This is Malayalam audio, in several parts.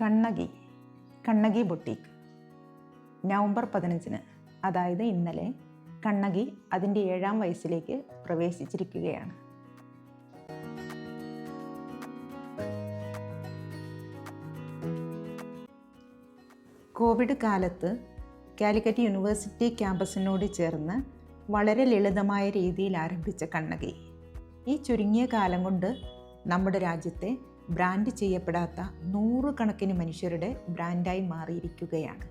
കണ്ണകി ബൊട്ടീക്ക്. നവംബർ 15, അതായത് ഇന്നലെ, കണ്ണകി അതിൻ്റെ 7ാം വയസ്സിലേക്ക് പ്രവേശിച്ചിരിക്കുകയാണ്. കോവിഡ് കാലത്ത് കാലിക്കറ്റ് യൂണിവേഴ്സിറ്റി ക്യാമ്പസിനോട് ചേർന്ന് വളരെ ലളിതമായ രീതിയിൽ ആരംഭിച്ച കണ്ണകി ഈ ചുരുങ്ങിയ കാലം കൊണ്ട് നമ്മുടെ രാജ്യത്തെ ബ്രാൻഡ് ചെയ്യപ്പെടാത്ത 100 കണക്കിന് മനുഷ്യരുടെ ബ്രാൻഡായി മാറിയിരിക്കുകയാണ്.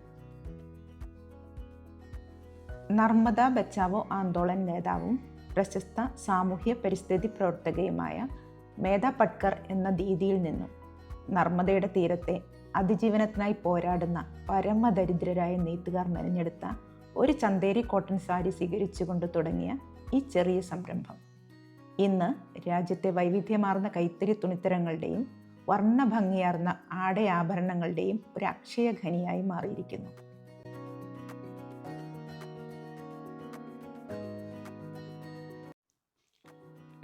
നർമ്മദ ബച്ചാവോ ആന്തോളൻ നേതാവും പ്രശസ്ത സാമൂഹ്യ പരിസ്ഥിതി പ്രവർത്തകയുമായ മേധ പട്കർ എന്ന ദീദിയിൽ നിന്നും നർമ്മദയുടെ തീരത്തെ അതിജീവനത്തിനായി പോരാടുന്ന പരമദരിദ്രരായ നെയ്ത്തുകാർ മെനഞ്ഞെടുത്ത ഒരു ചന്തേരി കോട്ടൺ സാരി സ്വീകരിച്ചുകൊണ്ട് തുടങ്ങിയ ഈ ചെറിയ സംരംഭം ഇന്ന് രാജ്യത്തെ വൈവിധ്യമാർന്ന കൈത്തറി തുണിത്തരങ്ങളുടെയും വർണ്ണഭംഗിയാർന്ന ആടയാഭരണങ്ങളുടെയും ഒരു അക്ഷയഖനിയായി മാറിയിരിക്കുന്നു.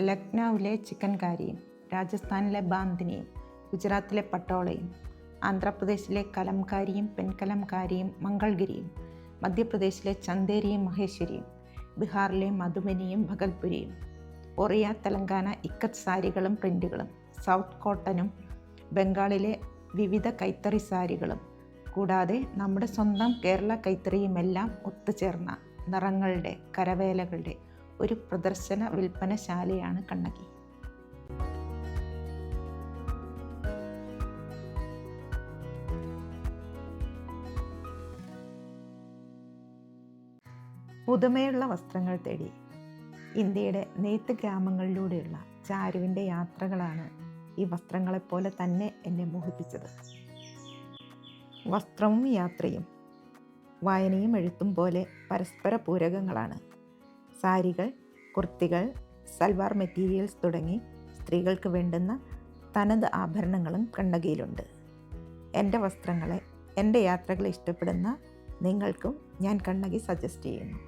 ലക്നൌവിലെ ചിക്കൻകാരിയും രാജസ്ഥാനിലെ ബാന്തിനിയും ഗുജറാത്തിലെ പട്ടോളയും ആന്ധ്രാപ്രദേശിലെ കലംകാരിയും പെൻകലംകാരിയും മംഗൾഗിരിയും മധ്യപ്രദേശിലെ ചന്ദേരിയും മഹേശ്വരിയും ബീഹാറിലെ മധുബനിയും ഭഗൽപുരിയും ഒറിയ തെലങ്കാന ഇക്കത്ത് സാരികളും പ്രിൻറ്റുകളും സൗത്ത് കോട്ടനും ബംഗാളിലെ വിവിധ കൈത്തറി സാരികളും കൂടാതെ നമ്മുടെ സ്വന്തം കേരള കൈത്തറിയുമെല്ലാം ഒത്തുചേർന്ന നിറങ്ങളുടെ കരവേലകളുടെ ഒരു പ്രദർശന വിൽപ്പനശാലയാണ് കണ്ണകി. പുതുമയുള്ള വസ്ത്രങ്ങൾ തേടി ഇന്ത്യയുടെ നെയ്ത്ത് ഗ്രാമങ്ങളിലൂടെയുള്ള ചാരുവിൻ്റെ യാത്രകളാണ് ഈ വസ്ത്രങ്ങളെപ്പോലെ തന്നെ എന്നെ മോഹിപ്പിച്ചത്. വസ്ത്രവും യാത്രയും വായനയും എഴുത്തും പോലെ പരസ്പര പൂരകങ്ങളാണ്. സാരികൾ, കുർത്തികൾ, സൽവാർ മെറ്റീരിയൽസ് തുടങ്ങി സ്ത്രീകൾക്ക് വേണ്ടുന്ന തനത് ആഭരണങ്ങളും കണ്ണകിയിലുണ്ട്. എൻ്റെ വസ്ത്രങ്ങളെ, എൻ്റെ യാത്രകളെ ഇഷ്ടപ്പെടുന്ന നിങ്ങൾക്കും ഞാൻ കണ്ണകി സജസ്റ്റ് ചെയ്യുന്നു.